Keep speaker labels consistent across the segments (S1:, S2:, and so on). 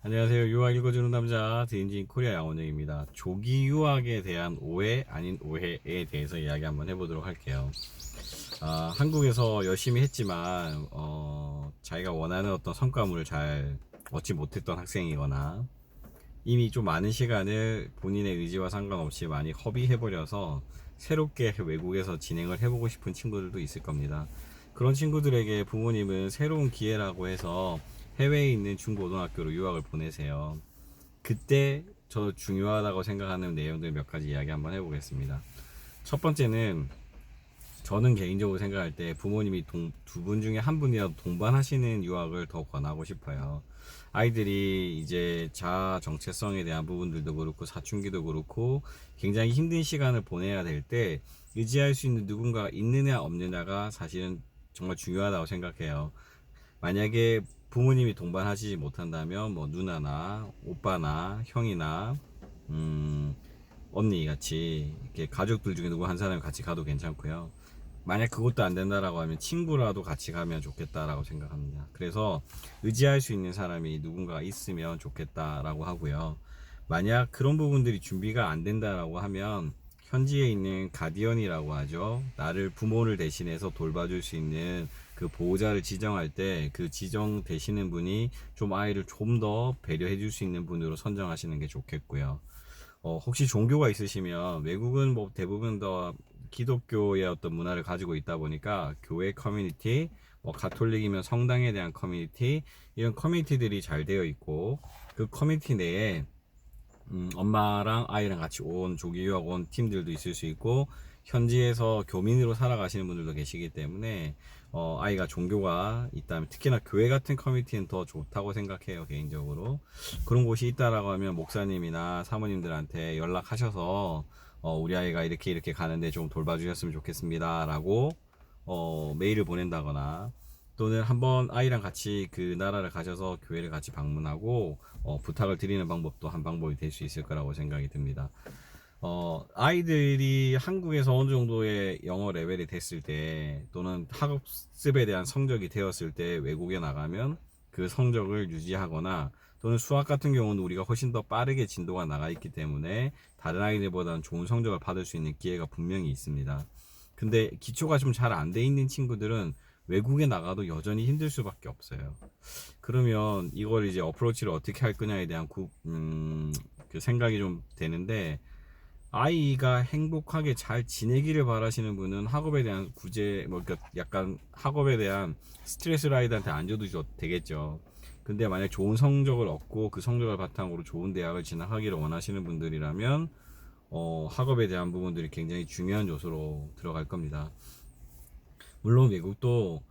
S1: 안녕하세요. 유학 읽어주는 남자 드림진 코리아 양원영입니다. 조기 유학에 대한 오해 아닌 오해에 대해서 이야기 한번 해보도록 할게요. 한국에서 열심히 했지만 자기가 원하는 어떤 성과물을 잘 얻지 못했던 학생이거나 이미 좀 많은 시간을 본인의 의지와 상관없이 많이 허비해버려서 새롭게 외국에서 진행을 해보고 싶은 친구들도 있을 겁니다. 그런 친구들에게 부모님은 새로운 기회라고 해서 해외에 있는 중고등학교로 유학을 보내세요. 그때 저 중요하다고 생각하는 내용들 몇 가지 이야기 한번 해보겠습니다. 첫 번째는 저는 개인적으로 생각할 때 부모님이 두 분 중에 한 분이라도 동반하시는 유학을 더 권하고 싶어요. 아이들이 이제 자아 정체성에 대한 부분들도 그렇고 사춘기도 그렇고 굉장히 힘든 시간을 보내야 될 때 의지할 수 있는 누군가가 있느냐 없느냐가 사실은 정말 중요하다고 생각해요. 만약에 부모님이 동반하시지 못한다면 뭐 누나나 오빠나 형이나 음, 언니 같이 이렇게 가족들 중에 누구 한 사람이 같이 가도 괜찮고요. 만약 그것도 안 된다라고 하면 친구라도 같이 가면 좋겠다라고 생각합니다. 그래서 의지할 수 있는 사람이 누군가 있으면 좋겠다라고 하고요. 만약 그런 부분들이 준비가 안 된다라고 하면 현지에 있는 가디언이라고 하죠. 나를 부모를 대신해서 돌봐줄 수 있는 그 보호자를 지정할 때 그 지정 되시는 분이 좀 아이를 좀 더 배려해 줄 수 있는 분으로 선정하시는 게 좋겠고요. 혹시 종교가 있으시면 외국은 뭐 대부분 더 기독교의 어떤 문화를 가지고 있다 보니까 교회 커뮤니티, 뭐 가톨릭이면 성당에 대한 커뮤니티, 이런 커뮤니티들이 잘 되어 있고 그 커뮤니티 내에 엄마랑 아이랑 같이 온 조기 유학 온 팀들도 있을 수 있고 현지에서 교민으로 살아가시는 분들도 계시기 때문에 아이가 종교가 있다면 특히나 교회 같은 커뮤니티는 더 좋다고 생각해요 개인적으로. 그런 곳이 있다라고 하면 목사님이나 사모님들한테 연락하셔서 우리 아이가 이렇게 이렇게 가는데 좀 돌봐주셨으면 좋겠습니다 라고 메일을 보낸다거나 또는 한번 아이랑 같이 그 나라를 가셔서 교회를 같이 방문하고 부탁을 드리는 방법도 한 방법이 될 수 있을 거라고 생각이 듭니다. 아이들이 한국에서 어느 정도의 영어 레벨이 됐을 때 또는 학습에 대한 성적이 되었을 때 외국에 나가면 그 성적을 유지하거나 또는 수학 같은 경우는 우리가 훨씬 더 빠르게 진도가 나가 있기 때문에 다른 아이들보다는 좋은 성적을 받을 수 있는 기회가 분명히 있습니다. 근데 기초가 좀 잘 안 돼 있는 친구들은 외국에 나가도 여전히 힘들 수밖에 없어요. 그러면 이걸 이제 어프로치를 어떻게 할 거냐에 대한 그 생각이 좀 되는데 아이가 행복하게 잘 지내기를 바라시는 분은 학업에 대한 구제 뭐 그러니까 약간 학업에 대한 스트레스를 아이들한테 안 줘도 되겠죠. 근데 만약 좋은 성적을 얻고 그 성적을 바탕으로 좋은 대학을 진학하기를 원하시는 분들이라면 학업에 대한 부분들이 굉장히 중요한 요소로 들어갈 겁니다. 물론 외국도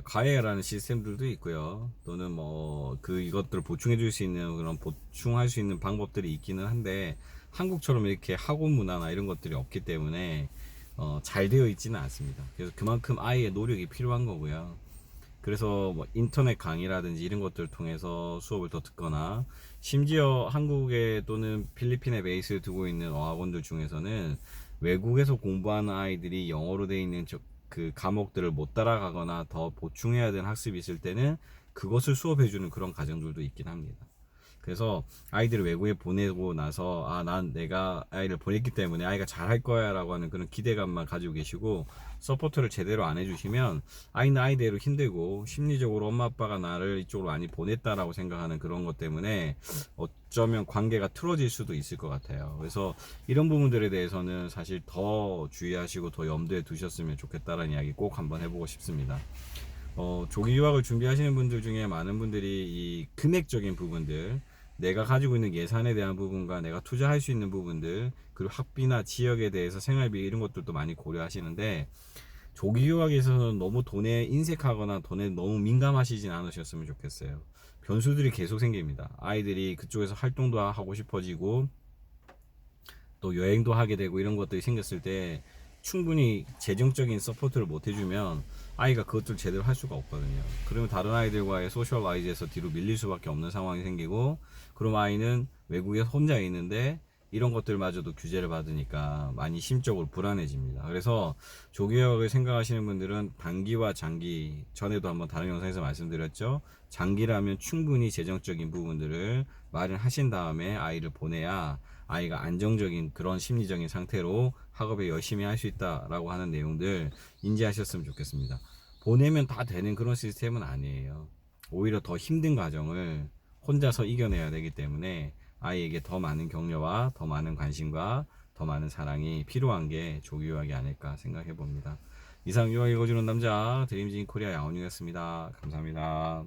S1: 과외라는 시스템들도 있고요. 또는 뭐 이것들을 보충해 줄 수 있는 그런 보충할 수 있는 방법들이 있기는 한데 한국처럼 이렇게 학원 문화나 이런 것들이 없기 때문에 잘 되어 있지는 않습니다. 그래서 그만큼 아이의 노력이 필요한 거고요. 그래서 뭐 인터넷 강의라든지 이런 것들을 통해서 수업을 더 듣거나 심지어 한국에 또는 필리핀에 베이스를 두고 있는 어학원들 중에서는 외국에서 공부하는 아이들이 영어로 되어 있는 그 과목들을 못 따라가거나 더 보충해야 되는 학습이 있을 때는 그것을 수업해주는 그런 가정들도 있긴 합니다. 그래서 아이들을 외국에 보내고 나서 난 내가 아이를 보냈기 때문에 아이가 잘할 거야 라고 하는 그런 기대감만 가지고 계시고 서포트를 제대로 안 해주시면 아이는 아이대로 힘들고 심리적으로 엄마 아빠가 나를 이쪽으로 많이 보냈다라고 생각하는 그런 것 때문에 어쩌면 관계가 틀어질 수도 있을 것 같아요. 그래서 이런 부분들에 대해서는 사실 더 주의하시고 더 염두에 두셨으면 좋겠다라는 이야기 꼭 한번 해보고 싶습니다. 조기 유학을 준비하시는 분들 중에 많은 분들이 이 금액적인 부분들, 내가 가지고 있는 예산에 대한 부분과 내가 투자할 수 있는 부분들, 그리고 학비나 지역에 대해서 생활비 이런 것들도 많이 고려하시는데 조기 유학에 있어서는 너무 돈에 인색하거나 돈에 너무 민감하시진 않으셨으면 좋겠어요. 변수들이 계속 생깁니다. 아이들이 그쪽에서 활동도 하고 싶어지고 또 여행도 하게 되고 이런 것들이 생겼을 때 충분히 재정적인 서포트를 못 해주면 아이가 그것들 제대로 할 수가 없거든요. 그러면 다른 아이들과의 소셜라이즈에서 뒤로 밀릴 수밖에 없는 상황이 생기고 그럼 아이는 외국에 혼자 있는데 이런 것들마저도 규제를 받으니까 많이 심적으로 불안해집니다. 그래서 조기유학을 생각하시는 분들은 단기와 장기, 전에도 한번 다른 영상에서 말씀드렸죠. 장기라면 충분히 재정적인 부분들을 마련하신 다음에 아이를 보내야 아이가 안정적인 그런 심리적인 상태로 학업에 열심히 할 수 있다라고 하는 내용들 인지하셨으면 좋겠습니다. 보내면 다 되는 그런 시스템은 아니에요. 오히려 더 힘든 과정을 혼자서 이겨내야 되기 때문에 아이에게 더 많은 격려와 더 많은 관심과 더 많은 사랑이 필요한 게 조기유학이 아닐까 생각해 봅니다. 이상 유학 읽어주는 남자 드림진 코리아 양원유였습니다. 감사합니다.